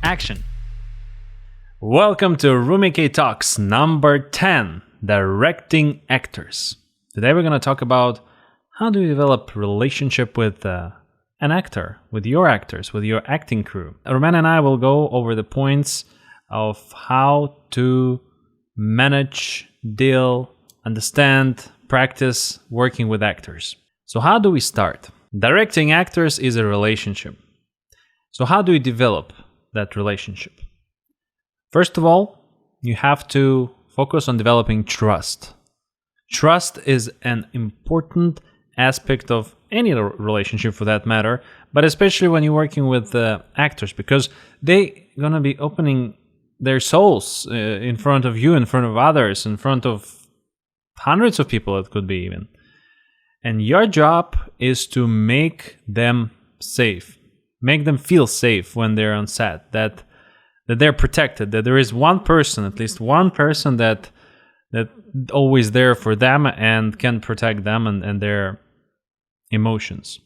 Action! Welcome to Rumikay Talks number 10, Directing Actors. Today we're going to talk about how do you develop relationship with an actor, with your actors, with your acting crew. Rumena and I will go over the points of how to manage, deal, understand, practice working with actors. So how do we start? Directing actors is a relationship. So how do you develop that relationship? First of all, you have to focus on developing trust. Trust is an important aspect of any relationship for that matter, but especially when you're working with actors, because they're going to be opening their souls in front of you, in front of others, in front of hundreds of people, it could be even. And your job is to make them safe, make them feel safe when they're on set, that they're protected, that there is one person, at least one person that always there for them and can protect them and their emotions.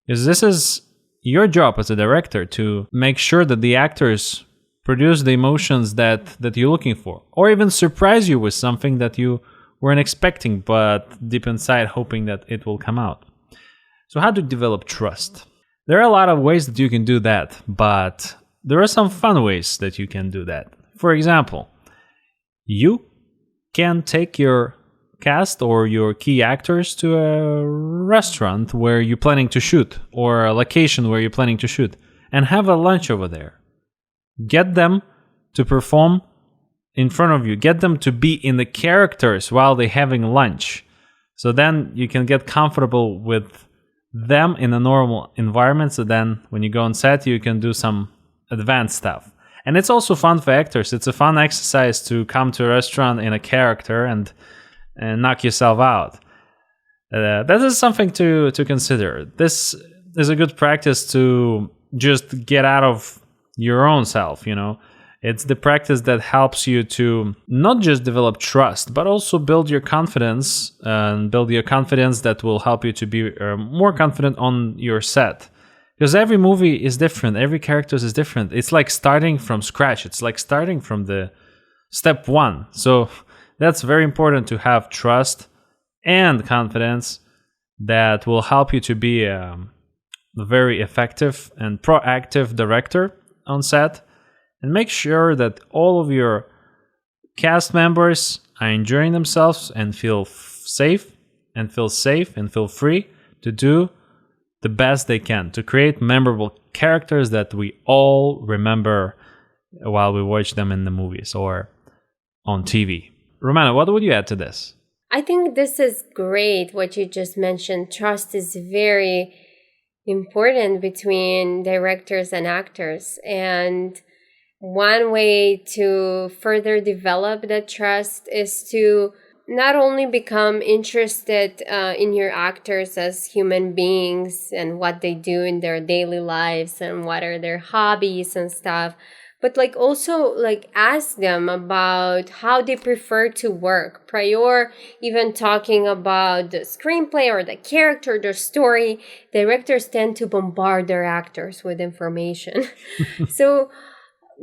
Because this is your job as a director, to make sure that the actors produce the emotions that you're looking for, or even surprise you with something that you weren't expecting, but deep inside hoping that it will come out. So how to develop trust? There are a lot of ways that you can do that, but there are some fun ways that you can do that. For example, you can take your cast or your key actors to a restaurant where you're planning to shoot, or a location where you're planning to shoot, and have a lunch over there. Get them to perform in front of you. Get them to be in the characters while they're having lunch. So then you can get comfortable with them in a normal environment. So then when you go on set, you can do some advanced stuff. And it's also fun for actors. It's a fun exercise to come to a restaurant in a character and knock yourself out. That is something to consider. This is a good practice to just get out of your own self, you know. It's the practice that helps you to not just develop trust, but also build your confidence, and build your confidence that will help you to be more confident on your set. Because every movie is different, every character is different. It's like starting from scratch. It's like starting from the step one. So that's very important to have trust and confidence that will help you to be a very effective and proactive director on set. And make sure that all of your cast members are enjoying themselves and feel safe and feel free to do the best they can, to create memorable characters that we all remember while we watch them in the movies or on TV. Rumena, what would you add to this? I think this is great what you just mentioned. Trust is very important between directors and actors. And one way to further develop that trust is to not only become interested in your actors as human beings and what they do in their daily lives and what are their hobbies and stuff, but also ask them about how they prefer to work. Prior even talking about the screenplay or the character, the story, directors tend to bombard their actors with information. So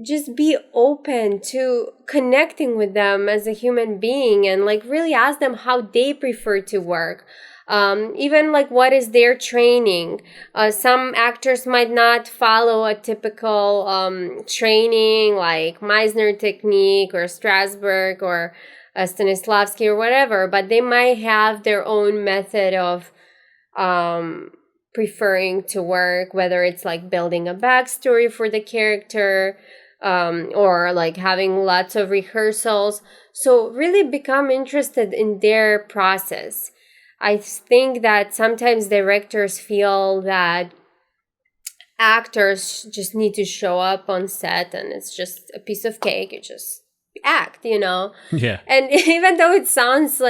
just be open to connecting with them as a human being and really ask them how they prefer to work. Even what is their training. Some actors might not follow a typical training like Meisner technique or Strasberg or Stanislavski or whatever, but they might have their own method of preferring to work, whether it's building a backstory for the character, or having lots of rehearsals. So really become interested in their process. I think that sometimes directors feel that actors just need to show up on set and it's just a piece of cake. You just act, you know? Yeah. And even though it sounds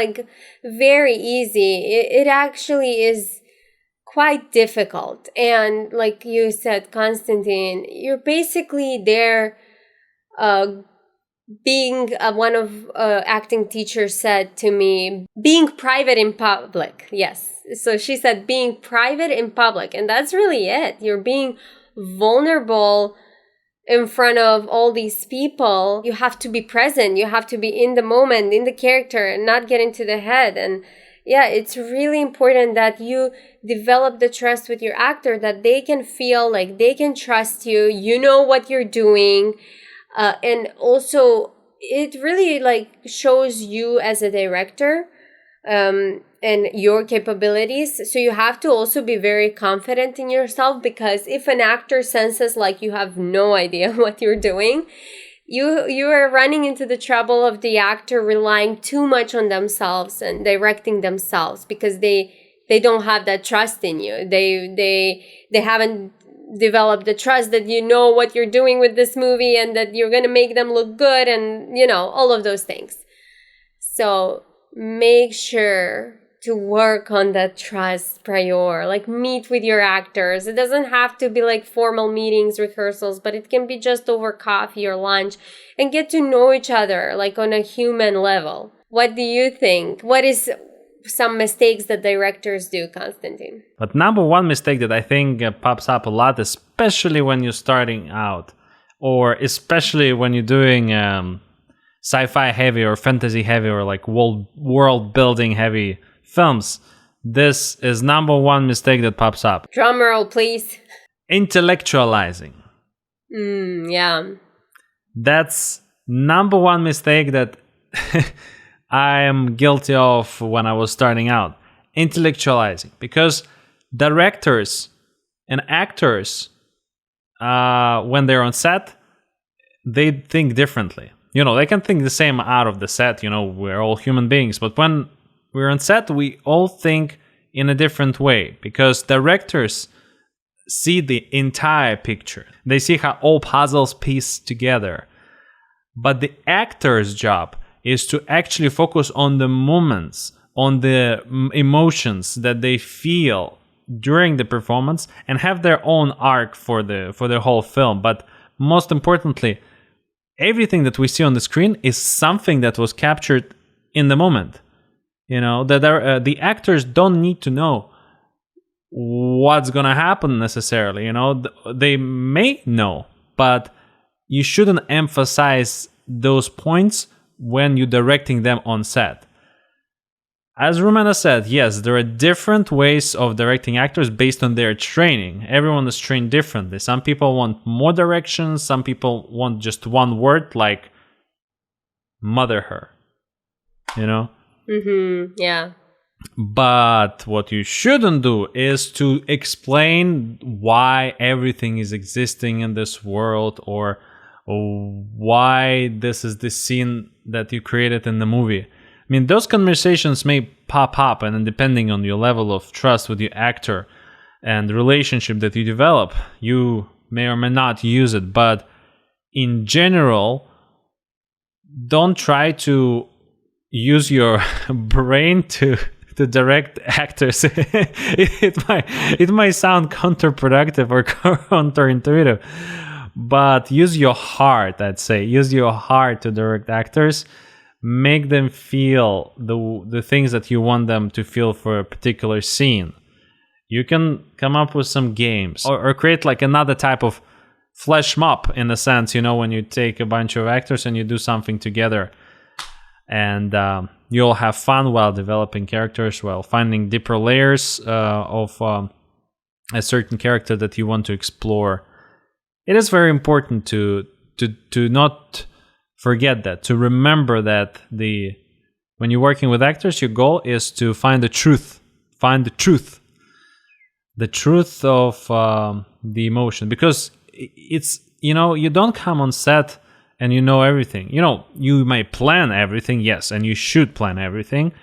very easy, it actually is quite difficult. And like you said, Konstantin, you're basically there being one of acting teachers said to me, being private in public. Yes. So she said being private in public. And that's really it. You're being vulnerable in front of all these people, you have to be present. You have to be in the moment, in the character, and not get into the head. And yeah, it's really important that you develop the trust with your actor, that they can feel like they can trust you. You know what you're doing. And also, it really like shows you as a director and your capabilities. So you have to also be very confident in yourself, because if an actor senses like you have no idea what you're doing, you are running into the trouble of the actor relying too much on themselves and directing themselves, because they don't have that trust in you. They haven't developed the trust that you know what you're doing with this movie and that you're going to make them look good, and all of those things. So make sure to work on that trust prior, like meet with your actors. It doesn't have to be like formal meetings, rehearsals, but it can be just over coffee or lunch, and get to know each other like on a human level. What do you think? What is some mistakes that directors do, Konstantin? But number one mistake that I think pops up a lot, especially when you're starting out, or especially when you're doing sci-fi heavy or fantasy heavy or like world building heavy films, this is number one mistake that pops up. Drum roll, please. Intellectualizing. Yeah. That's number one mistake that I am guilty of when I was starting out. Intellectualizing. Because directors and actors, when they're on set, they think differently. They can think the same out of the set. We're all human beings. But when we're on set, we all think in a different way, because directors see the entire picture. They see how all puzzles piece together. But the actor's job is to actually focus on the moments, on the emotions that they feel during the performance, and have their own arc for the whole film. But most importantly, everything that we see on the screen is something that was captured in the moment. The actors don't need to know what's gonna happen necessarily. They may know, but you shouldn't emphasize those points when you're directing them on set. As Rumena said, yes, there are different ways of directing actors based on their training. Everyone is trained differently. Some people want more direction. Some people want just one word, like mother her. Yeah. But what you shouldn't do is to explain why everything is existing in this world, or why this is the scene that you created in the movie. I mean, those conversations may pop up, and then depending on your level of trust with your actor and the relationship that you develop, you may or may not use it. But in general, don't try to use your brain to direct actors. it might sound counterproductive or counterintuitive, but use your heart. I'd say use your heart to direct actors. Make them feel the things that you want them to feel for a particular scene. You can come up with some games, or create like another type of flash mob, in a sense, when you take a bunch of actors and you do something together, and you'll have fun while developing characters, while finding deeper layers of a certain character that you want to explore. It is very important to not forget that, to remember that when you're working with actors, your goal is to find the truth of the emotion, because it's you don't come on set and you know everything. You may plan everything, yes, and you should plan everything,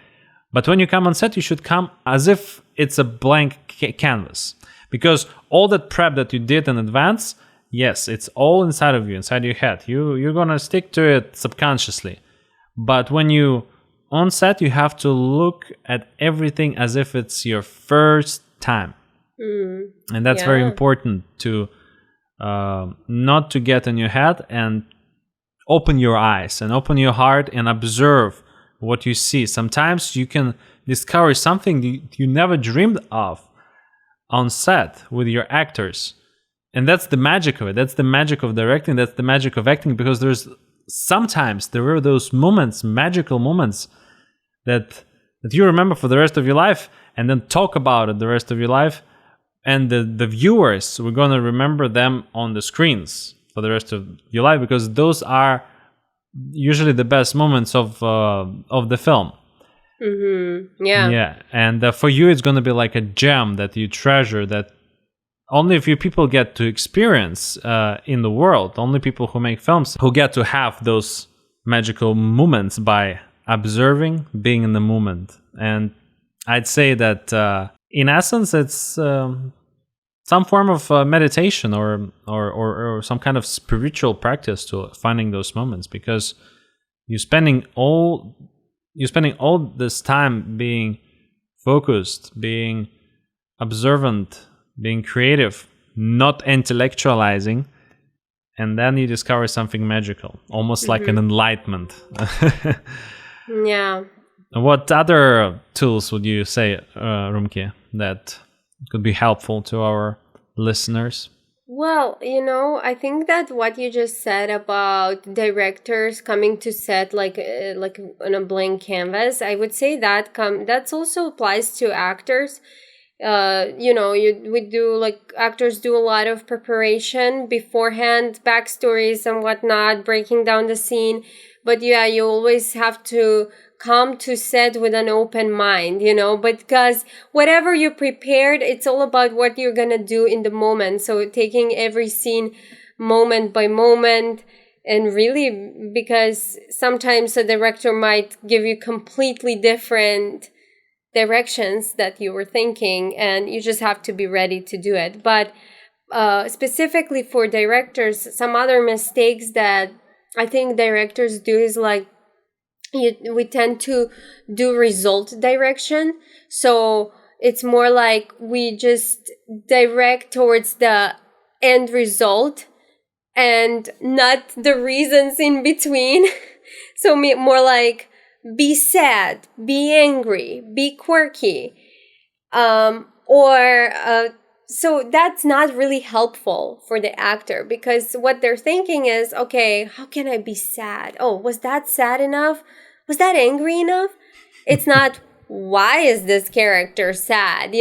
but when you come on set, you should come as if it's a blank canvas, because all that prep that you did in advance, yes, it's all inside of you, inside your head. You're gonna stick to it subconsciously. But when you on set, you have to look at everything as if it's your first time. And that's very important, to not to get in your head, and open your eyes and open your heart and observe what you see. Sometimes you can discover something you never dreamed of on set with your actors. And that's the magic of it. That's the magic of directing. That's the magic of acting, because there are those moments, magical moments that you remember for the rest of your life, and then talk about it the rest of your life. And the viewers, we're going to remember them on the screens for the rest of your life, because those are usually the best moments of the film. Mm-hmm. Yeah. And for you, it's going to be like a gem that you treasure, that only a few people get to experience in the world. Only people who make films who get to have those magical moments by observing, being in the moment. And I'd say that in essence, it's some form of meditation or some kind of spiritual practice to finding those moments, because you're spending all this time being focused, being observant, being creative, not intellectualizing, and then you discover something magical, almost like an enlightenment. Yeah. What other tools would you say, Rumikay, that could be helpful to our listeners? Well, I think that what you just said about directors coming to set like on a blank canvas, I would say that that's also applies to actors. Actors do a lot of preparation beforehand, backstories and whatnot, breaking down the scene. But yeah, you always have to come to set with an open mind, because whatever you prepared, it's all about what you're going to do in the moment. So taking every scene moment by moment, and really, because sometimes a director might give you completely different directions that you were thinking, and you just have to be ready to do it. But specifically for directors, some other mistakes that I think directors do is like we tend to do result direction. So it's more like we just direct towards the end result and not the reasons in between. So more like be sad, be angry, be quirky. So that's not really helpful for the actor, because what they're thinking is, okay, how can I be sad? Oh, was that sad enough? Was that angry enough? It's not, why is this character sad?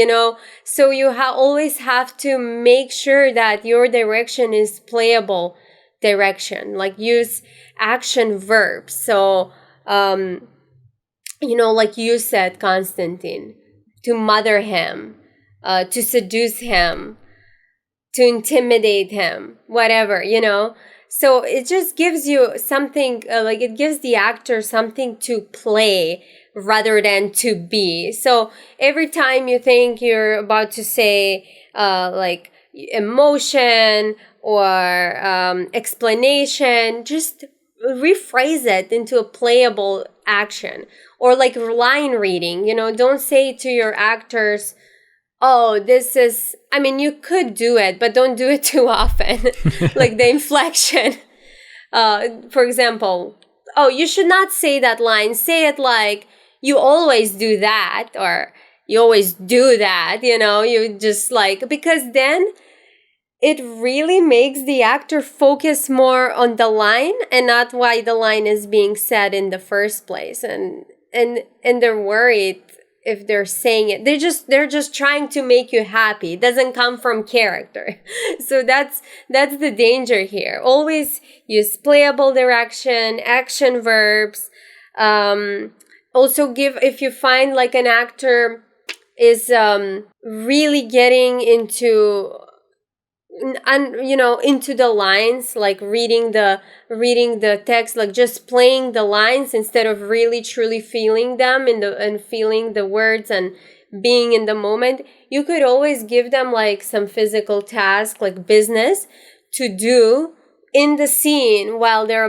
So you always have to make sure that your direction is playable direction, like use action verbs. So, like you said, Konstantin, to mother him, to seduce him, to intimidate him, whatever, So it just gives you something, it gives the actor something to play rather than to be. So every time you think you're about to say, emotion or explanation, just rephrase it into a playable action. Or like line reading, don't say to your actors, oh, you could do it, but don't do it too often. Like the inflection. For example, oh, you should not say that line. Say it like, you always do that, or you always do that, you just because then it really makes the actor focus more on the line and not why the line is being said in the first place. And they're worried if they're saying it. They're just trying to make you happy. It doesn't come from character. So that's the danger here. Always use playable direction, action verbs. Also if you find like an actor is really getting into the lines, like reading the text, like just playing the lines instead of really truly feeling them and feeling the words and being in the moment, you could always give them like some physical task, like business to do in the scene while they're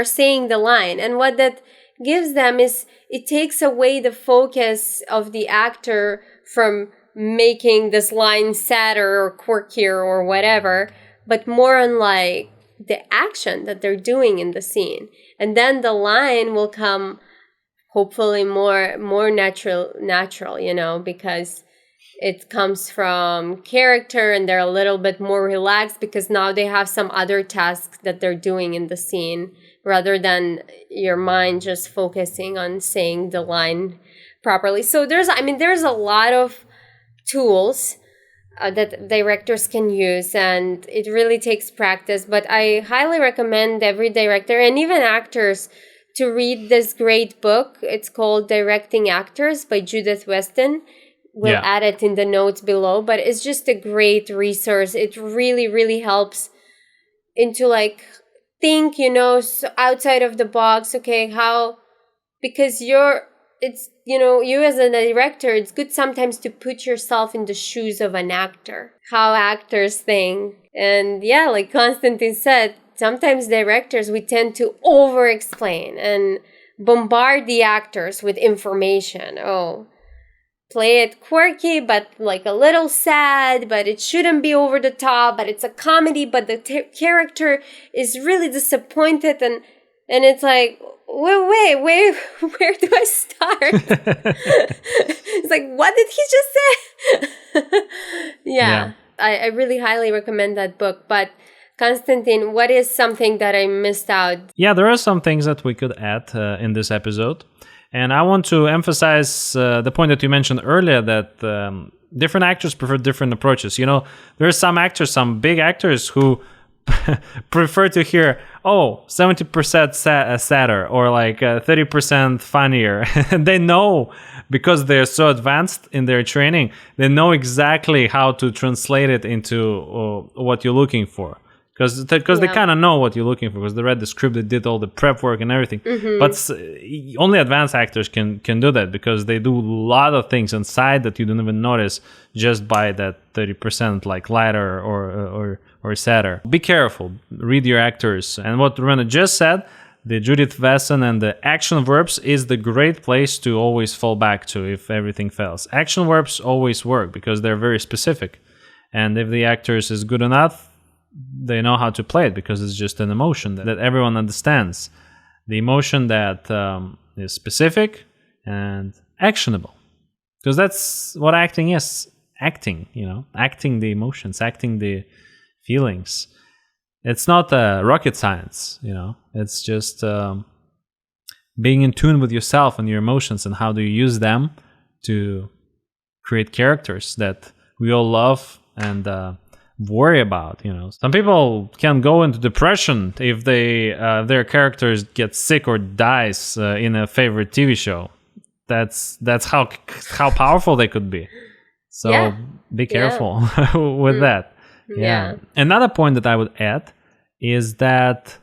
saying the line. And what that gives them is it takes away the focus of the actor from making this line sadder or quirkier or whatever, but more on like the action that they're doing in the scene. And then the line will come hopefully more natural, because it comes from character, and they're a little bit more relaxed because now they have some other tasks that they're doing in the scene rather than your mind just focusing on saying the line properly. So there's a lot of tools that directors can use, and it really takes practice. But I highly recommend every director and even actors to read this great book. It's called Directing Actors by Judith Weston. We'll add it in the notes below, but it's just a great resource. It really, really helps into like think, outside of the box. Okay, because you as a director, it's good sometimes to put yourself in the shoes of an actor, how actors think. And like Konstantin said, sometimes directors, we tend to over-explain and bombard the actors with information. Play it quirky, but like a little sad, but it shouldn't be over the top, but it's a comedy, but the character is really disappointed, and it's like, wait, where do I start? It's like, what did he just say? I really highly recommend that book. But Konstantin, what is something that I missed out? Yeah, there are some things that we could add in this episode. And I want to emphasize the point that you mentioned earlier, that different actors prefer different approaches. There are some actors, some big actors who prefer to hear, 70% sadder or like 30% funnier. And they know, because they're so advanced in their training, they know exactly how to translate it into what you're looking for. Because they kind of know what you're looking for, because they read the script, they did all the prep work and everything. Mm-hmm. But only advanced actors can do that, because they do a lot of things inside that you don't even notice just by that 30% like lighter or sadder. Be careful. Read your actors. And what Rumena just said, the Judith Weston and the action verbs is the great place to always fall back to if everything fails. Action verbs always work because they're very specific. And if the actors is good enough, they know how to play it, because it's just an emotion that everyone understands. The emotion that is specific and actionable. Because that's what acting is. Acting, acting the emotions, acting the feelings. It's not rocket science, It's just being in tune with yourself and your emotions, and how do you use them to create characters that we all love and worry about. Some people can go into depression if their characters get sick or dies in a favorite TV show. That's how powerful they could be. So be careful with that. Yeah. Another point that I would add is that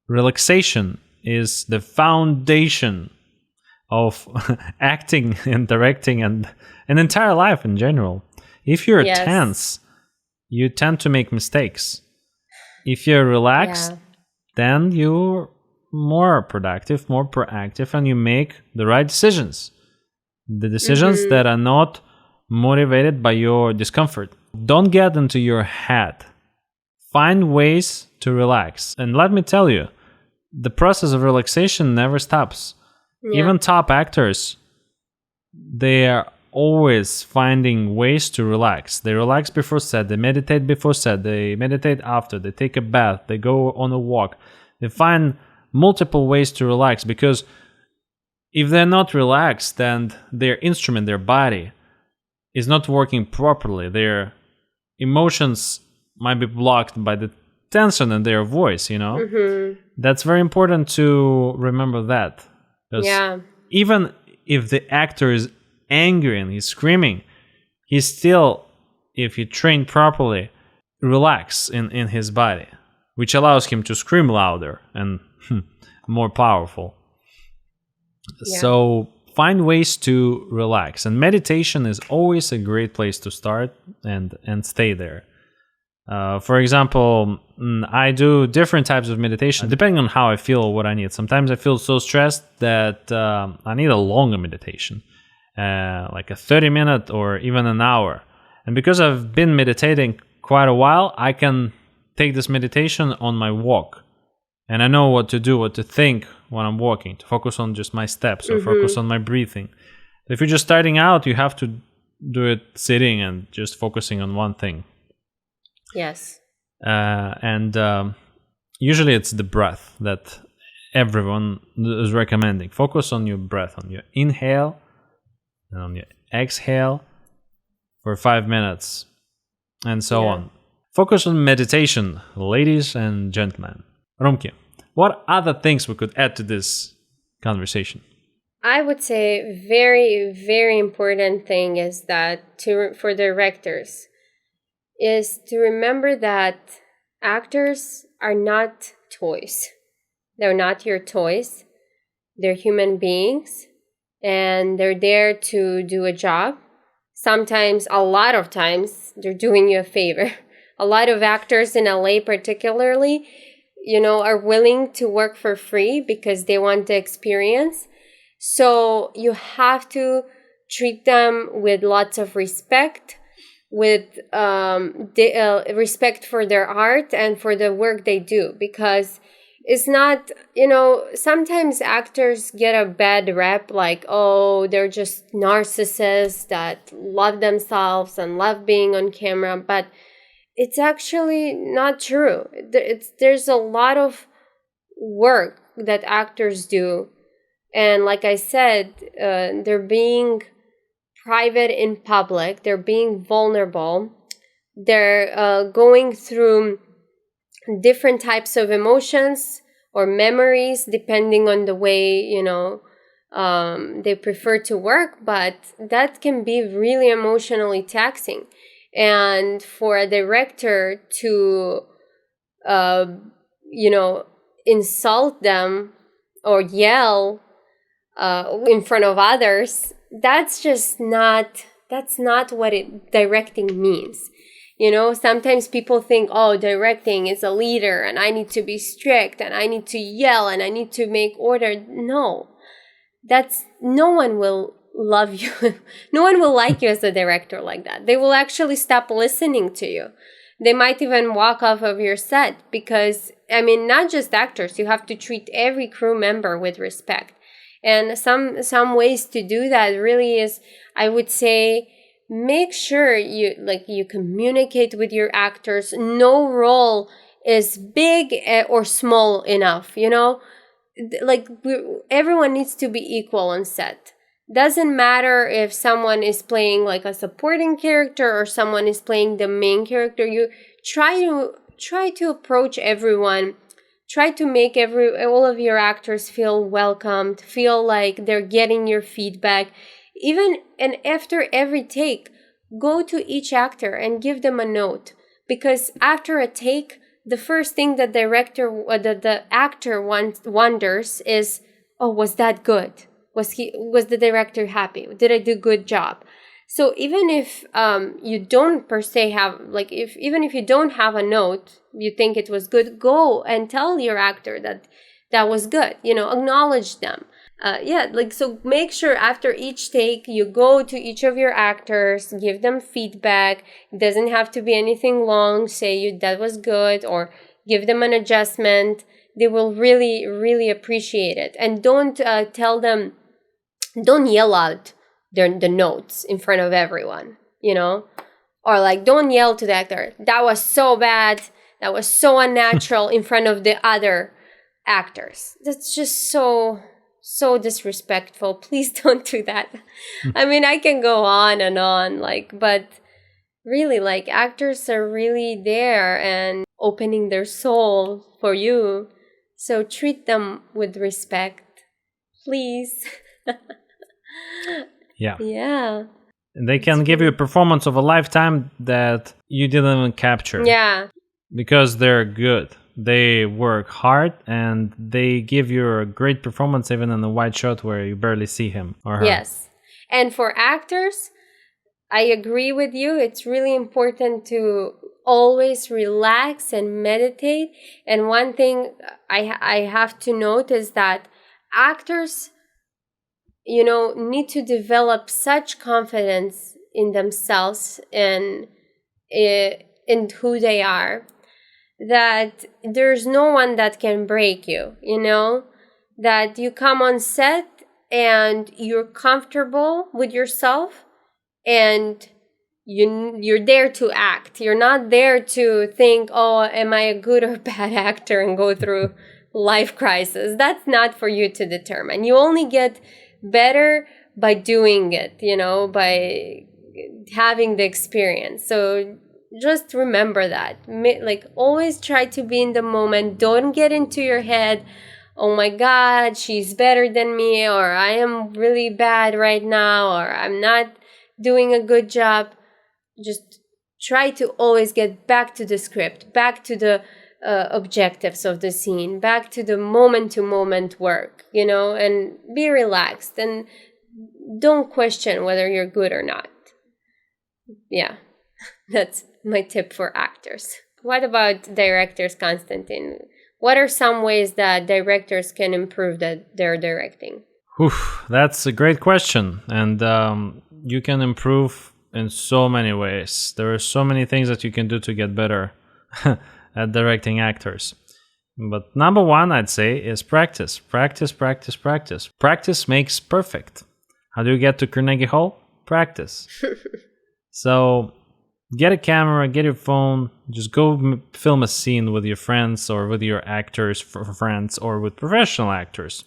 relaxation is the foundation of acting and directing and an entire life in general. If you're tense, you tend to make mistakes. If you're relaxed, then you're more productive, more proactive, and you make the right decisions. The decisions that are not motivated by your discomfort. Don't get into your head. Find ways to relax. And let me tell you, the process of relaxation never stops. Even top actors, they are always finding ways to relax. They relax before set, they meditate before set, they meditate after, they take a bath, they go on a walk. They find multiple ways to relax, because if they're not relaxed, then their instrument, their body, is not working properly. Their emotions might be blocked by the tension in their voice, That's very important to remember that. Because even if the actor is angry and he's screaming, he's still, if he trained properly, relax in his body, which allows him to scream louder and more powerful. So find ways to relax, and meditation is always a great place to start and stay there. For example, I do different types of meditation depending on how I feel or what I need. Sometimes I feel so stressed that I need a longer meditation, like a 30-minute or even an hour. And because I've been meditating quite a while, I can take this meditation on my walk. And I know what to do, what to think when I'm walking, to focus on just my steps or focus on my breathing. If you're just starting out, you have to do it sitting and just focusing on one thing. Yes. And usually it's the breath that everyone is recommending. Focus on your breath, on your inhale and on your exhale for 5 minutes, and so on. Focus on meditation, ladies and gentlemen. Rumki, what other things we could add to this conversation? I would say very, very important thing is that for directors is to remember that actors are not toys. They're not your toys. They're human beings, and they're there to do a job. Sometimes, a lot of times, they're doing you a favor. A lot of actors in LA particularly, are willing to work for free because they want the experience. So you have to treat them with lots of respect, with respect for their art and for the work they do, because it's not, sometimes actors get a bad rep, like, oh, they're just narcissists that love themselves and love being on camera, but it's actually not true. There's a lot of work that actors do. And like I said, they're being private in public. They're being vulnerable. They're going through different types of emotions or memories, depending on the way, they prefer to work. But that can be really emotionally taxing. And for a director to, insult them or yell in front of others, that's not what directing means. Sometimes people think, oh, directing is a leader and I need to be strict and I need to yell and I need to make order. No, no one will love you. No one will like you as a director like that. They will actually stop listening to you. They might even walk off of your set because, not just actors, you have to treat every crew member with respect. And some ways to do that really is, I would say, make sure you communicate with your actors. No role is big or small enough, everyone needs to be equal on set. Doesn't matter if someone is playing like a supporting character or someone is playing the main character. You try to approach everyone. Try to make all of your actors feel welcomed, feel like they're getting your feedback. And after every take, go to each actor and give them a note. Because after a take, the first thing that the actor wonders is, oh, was that good? Was the director happy? Did I do a good job? So even if you don't per se have, even if you don't have a note, you think it was good, go and tell your actor that was good. Acknowledge them. So make sure after each take, you go to each of your actors, give them feedback. It doesn't have to be anything long. Say that was good, or give them an adjustment. They will really, really appreciate it. And don't don't yell out the notes in front of everyone, or don't yell to the actor, that was so bad, that was so unnatural in front of the other actors. That's just so disrespectful. Please don't do that. I can go on and on, but really, actors are really there and opening their soul for you. So treat them with respect, please. Yeah. They can give you a performance of a lifetime that you didn't even capture. Yeah. Because they're good. They work hard and they give you a great performance even in a wide shot where you barely see him or her. Yes. And for actors, I agree with you. It's really important to always relax and meditate. And one thing I have to note is that actors, need to develop such confidence in themselves and in who they are, that there's no one that can break you, that you come on set and you're comfortable with yourself and you're there to act. You're not there to think, oh, am I a good or bad actor, and go through life crisis. That's not for you to determine. You only get better by doing it, by having the experience. So just remember that. Like, always try to be in the moment. Don't get into your head, oh my God, she's better than me, or I am really bad right now, or I'm not doing a good job. Just try to always get back to the script, back to the objectives of the scene, back to the moment-to-moment work, and be relaxed, and don't question whether you're good or not. Yeah, that's my tip for actors. What about directors, Konstantin? What are some ways that directors can improve their directing? That's a great question. And you can improve in so many ways. There are so many things that you can do to get better at directing actors. But number one, I'd say, is practice. Practice, practice, practice. Practice makes perfect. How do you get to Carnegie Hall? Practice. So get a camera, get your phone, just go film a scene with your friends or with your actors friends or with professional actors.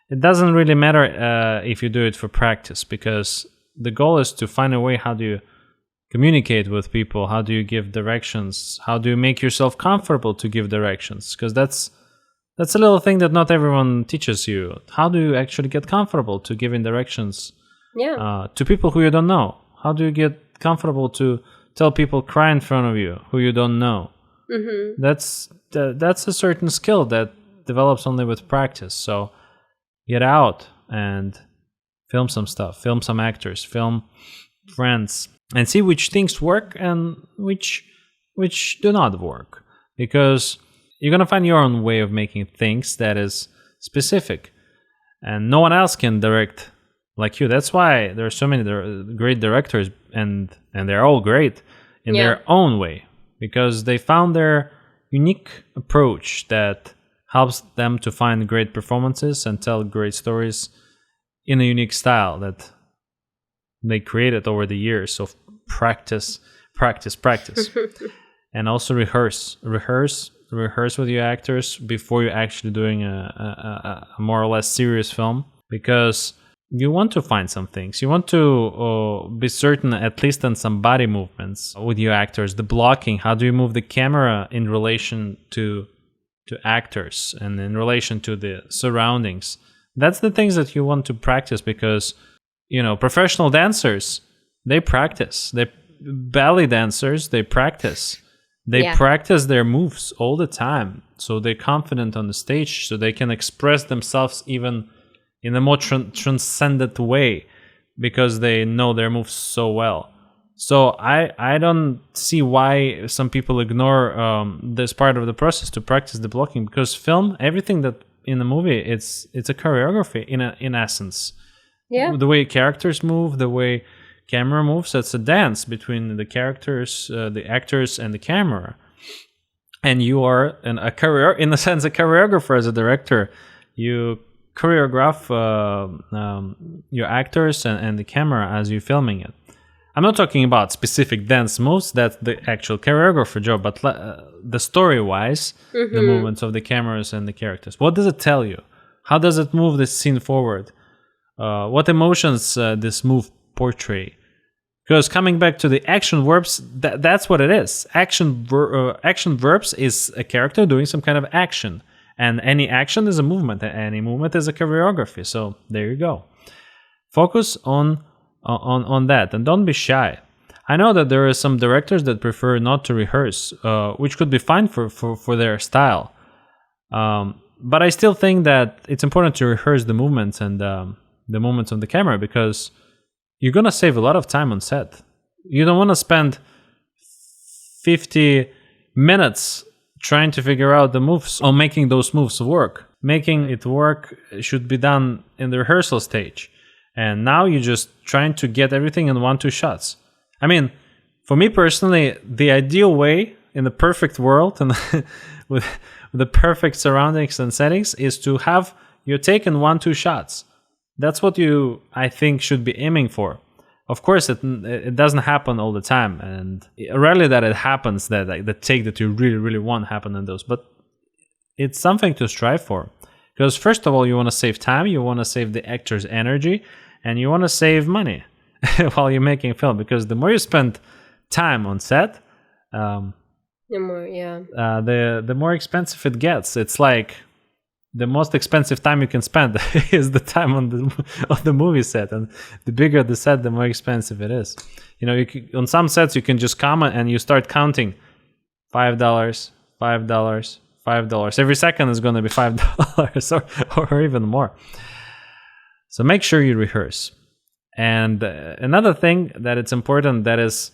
It doesn't really matter if you do it for practice, because the goal is to find a way. How do you communicate with people? How do you give directions? How do you make yourself comfortable to give directions? Because that's a little thing that not everyone teaches you. How do you actually get comfortable to giving directions to people who you don't know? How do you get comfortable to tell people cry in front of you who you don't know? Mm-hmm. That's a certain skill that develops only with practice. So get out and film some stuff, film some actors, film friends, and see which things work and which do not work. Because you're going to find your own way of making things that is specific. And no one else can direct like you. That's why there are so many great directors, and they're all great in their own way. Because they found their unique approach that helps them to find great performances and tell great stories in a unique style that they created over the years. So practice, practice, practice. And also rehearse with your actors before you're actually doing a more or less serious film, because you want to find some things. You want to be certain, at least on some body movements with your actors, the blocking. How do you move the camera in relation to actors and in relation to the surroundings? That's the things that you want to practice, because professional dancers, they practice. Ballet dancers, they practice. They practice their moves all the time, so they're confident on the stage, so they can express themselves even in a more transcendent way, because they know their moves so well. So I don't see why some people ignore this part of the process to practice the blocking, because film, everything that in the movie, it's a choreography in essence. Yeah. The way characters move, the way camera moves, it's a dance between the characters, the actors, and the camera. And you are in a choreographer as a director. You choreograph your actors and the camera as you're filming it. I'm not talking about specific dance moves, that's the actual choreographer job, but the story-wise, the movements of the cameras and the characters. What does it tell you? How does it move this scene forward? What emotions this move portray? Because coming back to the action verbs, that's what it is. Action verbs is a character doing some kind of action. And any action is a movement. Any movement is a choreography. So there you go. Focus on that, and don't be shy. I know that there are some directors that prefer not to rehearse, which could be fine for their style. But I still think that it's important to rehearse the movements and the movements on the camera, because you're going to save a lot of time on set. You don't want to spend 50 minutes trying to figure out the moves or making those moves work. Making it work should be done in the rehearsal stage. And now you're just trying to get everything in 1-2 shots. I mean, for me personally, the ideal way in the perfect world and with the perfect surroundings and settings is to have your take in 1-2 shots. That's what you, I think, should be aiming for. Of course, it doesn't happen all the time, and rarely that it happens that like, the take that you really, really want happen in those. But it's something to strive for, because first of all, you want to save time, you want to save the actor's energy, and you want to save money while you're making a film. Because the more you spend time on set, the more expensive it gets. It's like the most expensive time you can spend is the time on the movie set, and the bigger the set, the more expensive it is. You know, on some sets you can just come and you start counting $5, $5, $5. Every second is going to be $5 or even more. So make sure you rehearse. And another thing that it's important, that is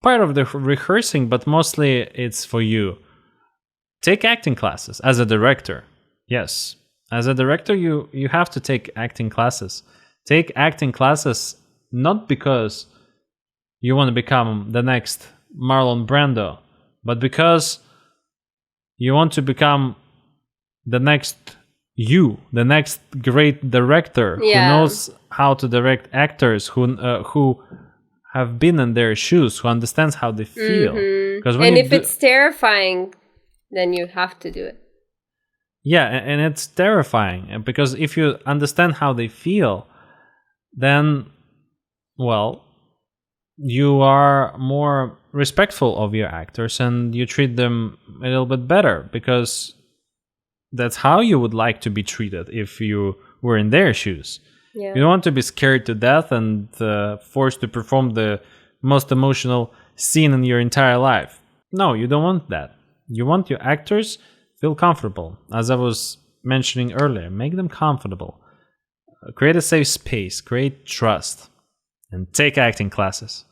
part of the rehearsing, but mostly it's for you. Take acting classes as a director. Yes, as a director, you have to take acting classes. Take acting classes not because you want to become the next Marlon Brando, but because you want to become the next the next great director who knows how to direct actors, who have been in their shoes, who understands how they feel. And if it's terrifying, then you have to do it. Yeah, and it's terrifying, because if you understand how they feel, then, well, you are more respectful of your actors and you treat them a little bit better, because that's how you would like to be treated if you were in their shoes. Yeah. You don't want to be scared to death and forced to perform the most emotional scene in your entire life. No, you don't want that. You want your actors feel comfortable. As I was mentioning earlier, make them comfortable. Create a safe space, create trust, and take acting classes.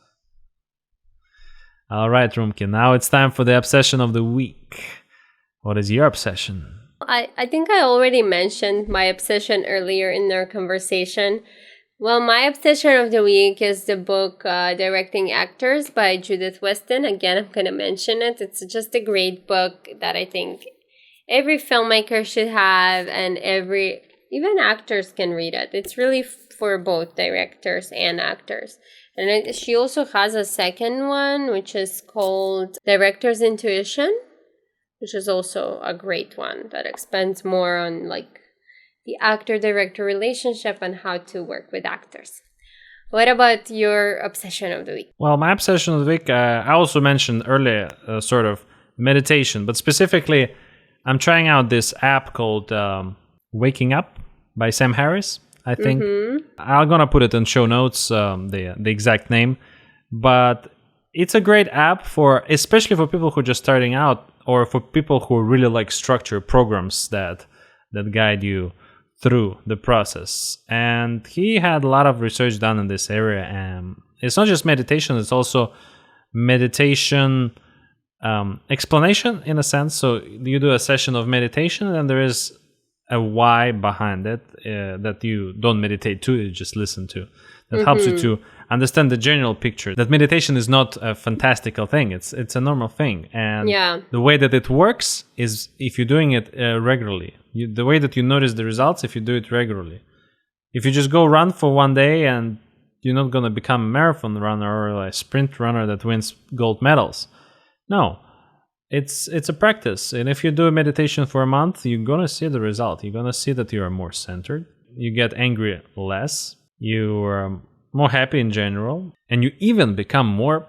All right, Rumikay, now it's time for the obsession of the week. What is your obsession? I think I already mentioned my obsession earlier in our conversation. Well, my obsession of the week is the book Directing Actors by Judith Weston. Again, I'm going to mention it. It's just a great book that I think every filmmaker should have, and even actors can read it. It's really for both directors and actors. And she also has a second one, which is called Director's Intuition, which is also a great one that expands more on like the actor-director relationship and how to work with actors. What about your obsession of the week? Well, my obsession of the week, I also mentioned earlier, sort of meditation, but specifically, I'm trying out this app called Waking Up by Sam Harris, I think. I'm going to put it in show notes, the exact name. But it's a great app especially for people who are just starting out, or for people who really like structure programs that guide you through the process. And he had a lot of research done in this area. And it's not just meditation, it's also meditation explanation in a sense. So you do a session of meditation, and there is a why behind it that you don't meditate to, you just listen to. That helps you to understand the general picture, that meditation is not a fantastical thing. It's a normal thing. And the way that it works is if you're doing it regularly. The way that you notice the results, if you do it regularly. If you just go run for one day, and you're not going to become a marathon runner or a sprint runner that wins gold medals. No, it's a practice. And if you do a meditation for a month, you're going to see the result. You're going to see that you are more centered. You get angry less. You are more happy in general. And you even become more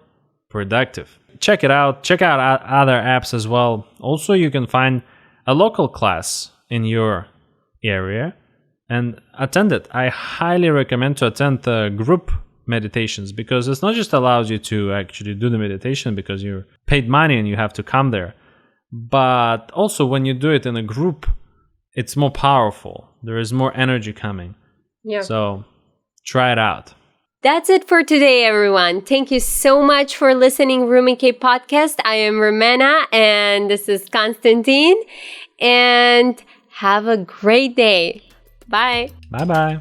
productive. Check it out. Check out other apps as well. Also, you can find a local class in your area and attend it. I highly recommend to attend group meditations, because it's not just allows you to actually do the meditation because you're paid money and you have to come there, but also when you do it in a group, it's more powerful. There is more energy coming. Yeah. So try it out. That's it for today, everyone. Thank you so much for listening Rumikay podcast. I am Rumena and this is Konstantin, and have a great day. Bye. Bye-bye.